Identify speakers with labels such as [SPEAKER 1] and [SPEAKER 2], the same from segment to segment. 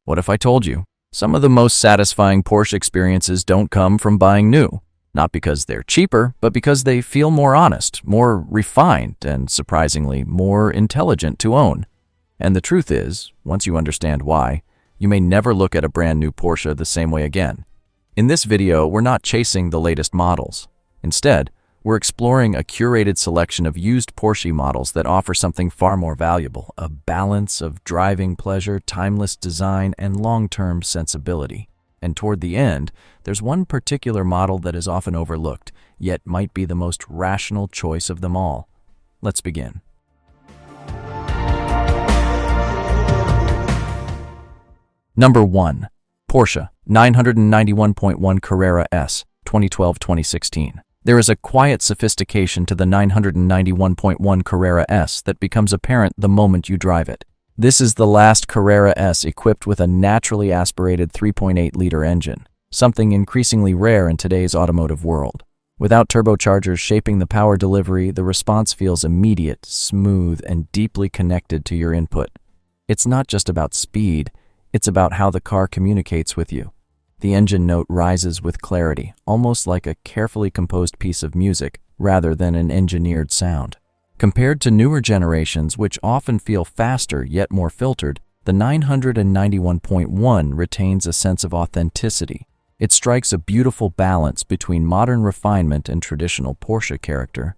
[SPEAKER 1] What if I told you? Some of the most satisfying Porsche experiences don't come from buying new. Not because they're cheaper, but because they feel more honest, more refined, and surprisingly, more intelligent to own. And the truth is, once you understand why, you may never look at a brand new Porsche the same way again. In this video, we're not chasing the latest models. Instead, we're exploring a curated selection of used Porsche models that offer something far more valuable, a balance of driving pleasure, timeless design, and long-term sensibility. And toward the end, there's one particular model that is often overlooked, yet might be the most rational choice of them all. Let's begin. Number 1. Porsche 991.1 Carrera S, 2012-2016. There is a quiet sophistication to the 991.1 Carrera S that becomes apparent the moment you drive it. This is the last Carrera S equipped with a naturally aspirated 3.8-liter engine, something increasingly rare in today's automotive world. Without turbochargers shaping the power delivery, the response feels immediate, smooth, and deeply connected to your input. It's not just about speed, it's about how the car communicates with you. The engine note rises with clarity, almost like a carefully composed piece of music rather than an engineered sound. Compared to newer generations, which often feel faster yet more filtered, the 991.1 retains a sense of authenticity. It strikes a beautiful balance between modern refinement and traditional Porsche character.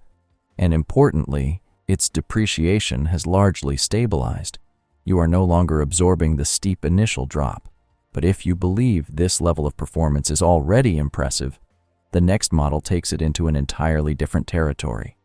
[SPEAKER 1] And importantly, its depreciation has largely stabilized. You are no longer absorbing the steep initial drop. But if you believe this level of performance is already impressive, the next model takes it into an entirely different territory.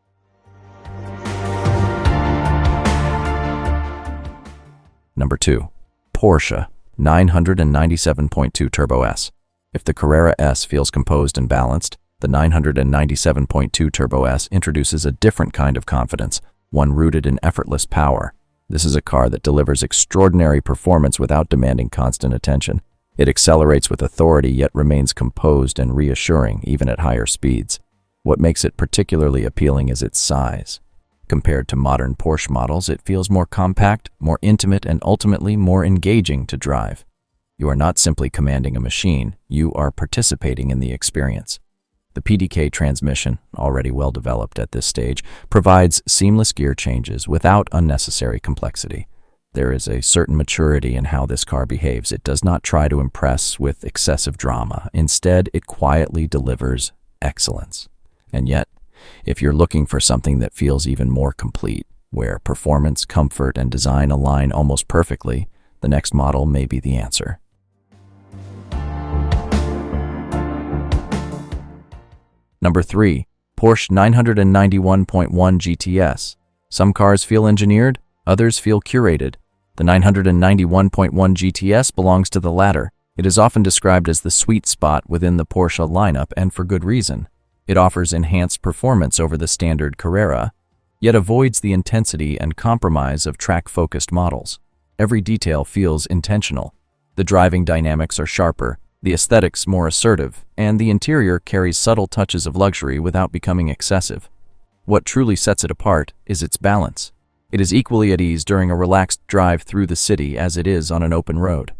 [SPEAKER 1] Number 2. Porsche 997.2 Turbo S. If the Carrera S feels composed and balanced, the 997.2 Turbo S introduces a different kind of confidence, one rooted in effortless power. This is a car that delivers extraordinary performance without demanding constant attention. It accelerates with authority yet remains composed and reassuring even at higher speeds. What makes it particularly appealing is its size. Compared to modern Porsche models, it feels more compact, more intimate, and ultimately more engaging to drive. You are not simply commanding a machine, you are participating in the experience. The PDK transmission, already well developed at this stage, provides seamless gear changes without unnecessary complexity. There is a certain maturity in how this car behaves. It does not try to impress with excessive drama. Instead, it quietly delivers excellence. And yet, if you're looking for something that feels even more complete, where performance, comfort, and design align almost perfectly, the next model may be the answer. Number 3. Porsche 991.1 GTS. Some cars feel engineered, others feel curated. The 991.1 GTS belongs to the latter. It is often described as the sweet spot within the Porsche lineup, and for good reason. It offers enhanced performance over the standard Carrera, yet avoids the intensity and compromise of track-focused models. Every detail feels intentional. The driving dynamics are sharper, the aesthetics more assertive, and the interior carries subtle touches of luxury without becoming excessive. What truly sets it apart is its balance. It is equally at ease during a relaxed drive through the city as it is on an open road.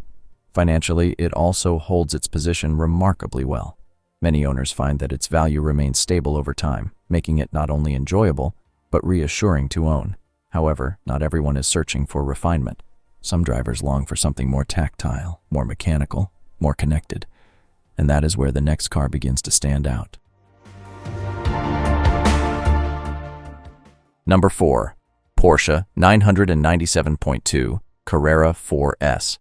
[SPEAKER 1] Financially, it also holds its position remarkably well. Many owners find that its value remains stable over time, making it not only enjoyable, but reassuring to own. However, not everyone is searching for refinement. Some drivers long for something more tactile, more mechanical, more connected, and that is where the next car begins to stand out. Number 4. Porsche 997.2 Carrera 4S.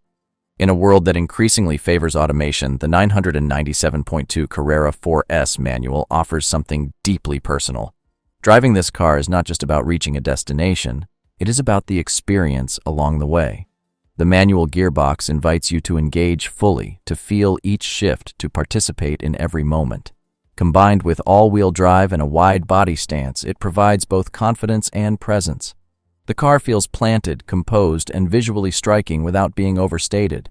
[SPEAKER 1] In a world that increasingly favors automation, the 997.2 Carrera 4S manual offers something deeply personal. Driving this car is not just about reaching a destination, it is about the experience along the way. The manual gearbox invites you to engage fully, to feel each shift, to participate in every moment. Combined with all-wheel drive and a wide body stance, it provides both confidence and presence. The car feels planted, composed, and visually striking without being overstated.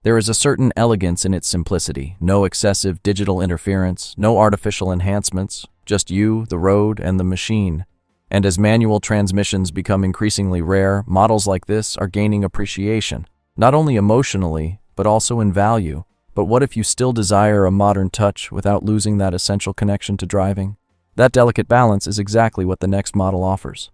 [SPEAKER 1] There is a certain elegance in its simplicity, no excessive digital interference, no artificial enhancements, just you, the road, and the machine. And as manual transmissions become increasingly rare, models like this are gaining appreciation, not only emotionally, but also in value. But what if you still desire a modern touch without losing that essential connection to driving? That delicate balance is exactly what the next model offers.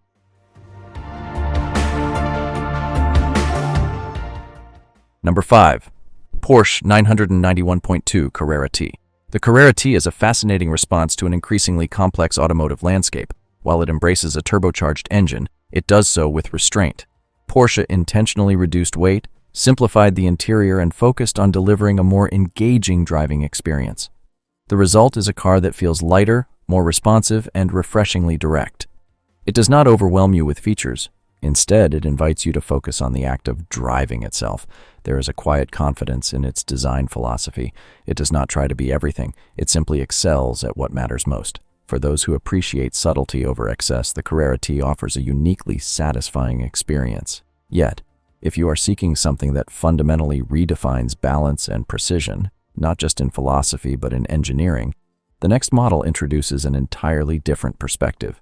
[SPEAKER 1] Number 5. Porsche 991.2 Carrera T. The Carrera T is a fascinating response to an increasingly complex automotive landscape. While it embraces a turbocharged engine, it does so with restraint. Porsche intentionally reduced weight, simplified the interior, and focused on delivering a more engaging driving experience. The result is a car that feels lighter, more responsive, and refreshingly direct. It does not overwhelm you with features. Instead, it invites you to focus on the act of driving itself. There is a quiet confidence in its design philosophy. It does not try to be everything. It simply excels at what matters most. For those who appreciate subtlety over excess, the Carrera T offers a uniquely satisfying experience. Yet, if you are seeking something that fundamentally redefines balance and precision, not just in philosophy but in engineering, the next model introduces an entirely different perspective.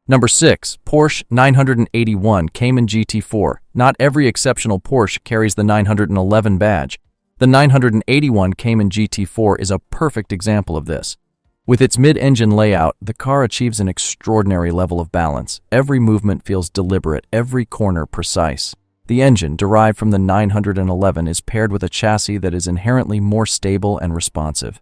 [SPEAKER 1] Number 6. Porsche 981 Cayman GT4. Not every exceptional Porsche carries the 911 badge. The 981 Cayman GT4 is a perfect example of this. With its mid-engine layout, the car achieves an extraordinary level of balance. Every movement feels deliberate, every corner precise. The engine, derived from the 911, is paired with a chassis that is inherently more stable and responsive.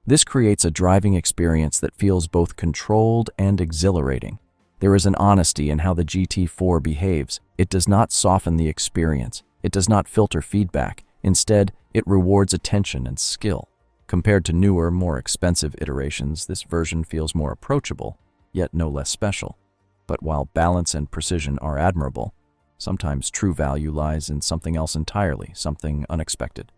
[SPEAKER 1] This creates a driving experience that feels both controlled and exhilarating. There is an honesty in how the GT4 behaves. It does not soften the experience. It does not filter feedback. Instead, it rewards attention and skill. Compared to newer, more expensive iterations, this version feels more approachable, yet no less special. But while balance and precision are admirable, sometimes true value lies in something else entirely, something unexpected.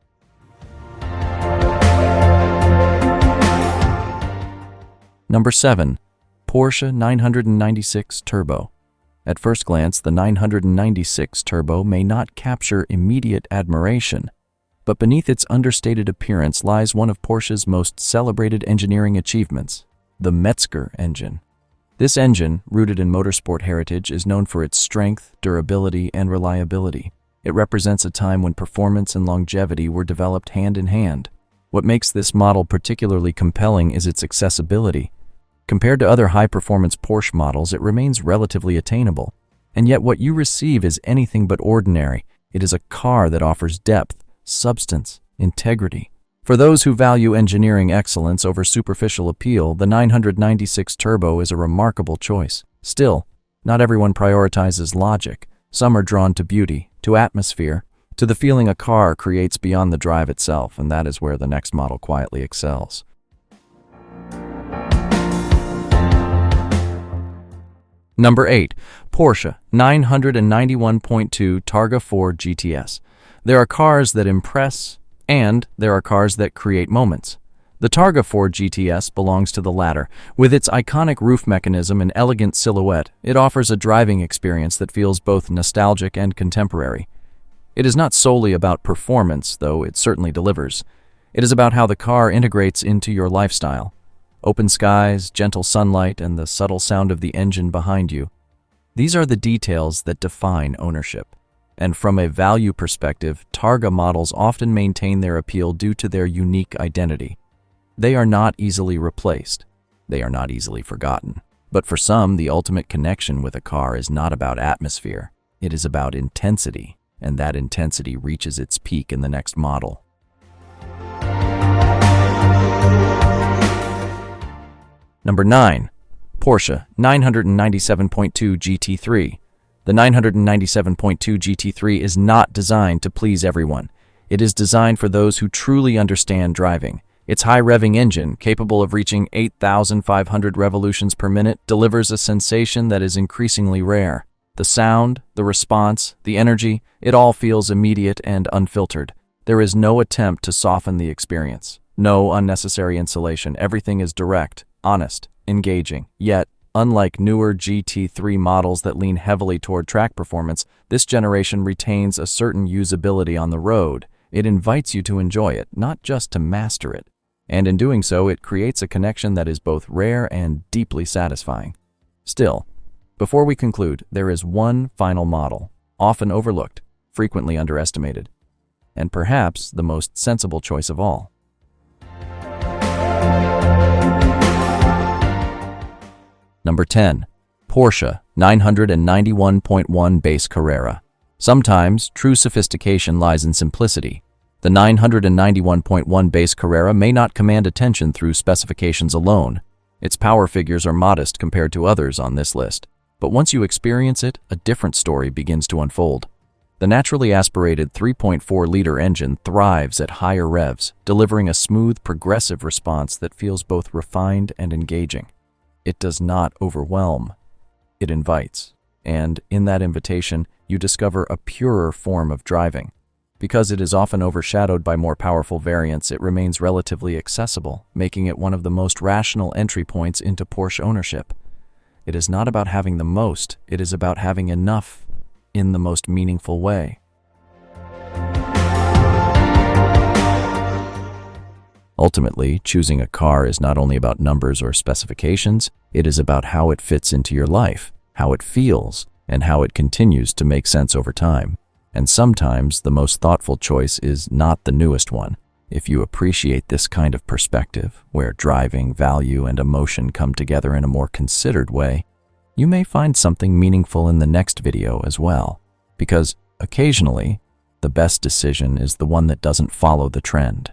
[SPEAKER 1] Number 7. Porsche 996 Turbo. At first glance, the 996 Turbo may not capture immediate admiration, but beneath its understated appearance lies one of Porsche's most celebrated engineering achievements, the Metzger engine. This engine, rooted in motorsport heritage, is known for its strength, durability, and reliability. It represents a time when performance and longevity were developed hand in hand. What makes this model particularly compelling is its accessibility. Compared to other high-performance Porsche models, it remains relatively attainable. And yet what you receive is anything but ordinary. It is a car that offers depth, substance, integrity. For those who value engineering excellence over superficial appeal, the 996 Turbo is a remarkable choice. Still, not everyone prioritizes logic. Some are drawn to beauty, to atmosphere, to the feeling a car creates beyond the drive itself, and that is where the next model quietly excels. Number 8. Porsche 991.2 Targa 4 GTS. There are cars that impress, and there are cars that create moments. The Targa 4 GTS belongs to the latter. With its iconic roof mechanism and elegant silhouette, it offers a driving experience that feels both nostalgic and contemporary. It is not solely about performance, though it certainly delivers. It is about how the car integrates into your lifestyle. Open skies, gentle sunlight, and the subtle sound of the engine behind you. These are the details that define ownership. And from a value perspective, Targa models often maintain their appeal due to their unique identity. They are not easily replaced. They are not easily forgotten. But for some, the ultimate connection with a car is not about atmosphere. It is about intensity, and that intensity reaches its peak in the next model. Number 9. Porsche 997.2 GT3. The 997.2 GT3 is not designed to please everyone. It is designed for those who truly understand driving. Its high-revving engine, capable of reaching 8,500 revolutions per minute, delivers a sensation that is increasingly rare. The sound, the response, the energy, it all feels immediate and unfiltered. There is no attempt to soften the experience. No unnecessary insulation. Everything is direct, honest, engaging. Yet, unlike newer GT3 models that lean heavily toward track performance, this generation retains a certain usability on the road. It invites you to enjoy it, not just to master it. And in doing so, it creates a connection that is both rare and deeply satisfying. Still, Before we conclude, there is one final model, often overlooked, frequently underestimated, and perhaps the most sensible choice of all. Number 10. Porsche 991.1 Base Carrera. Sometimes, true sophistication lies in simplicity. The 991.1 Base Carrera may not command attention through specifications alone. Its power figures are modest compared to others on this list. But once you experience it, a different story begins to unfold. The naturally aspirated 3.4-liter engine thrives at higher revs, delivering a smooth, progressive response that feels both refined and engaging. It does not overwhelm. It invites. And in that invitation, you discover a purer form of driving. Because it is often overshadowed by more powerful variants, it remains relatively accessible, making it one of the most rational entry points into Porsche ownership. It is not about having the most, it is about having enough in the most meaningful way. Ultimately, choosing a car is not only about numbers or specifications, it is about how it fits into your life, how it feels, and how it continues to make sense over time. And sometimes the most thoughtful choice is not the newest one. If you appreciate this kind of perspective, where driving, value, and emotion come together in a more considered way, you may find something meaningful in the next video as well. Because occasionally, the best decision is the one that doesn't follow the trend.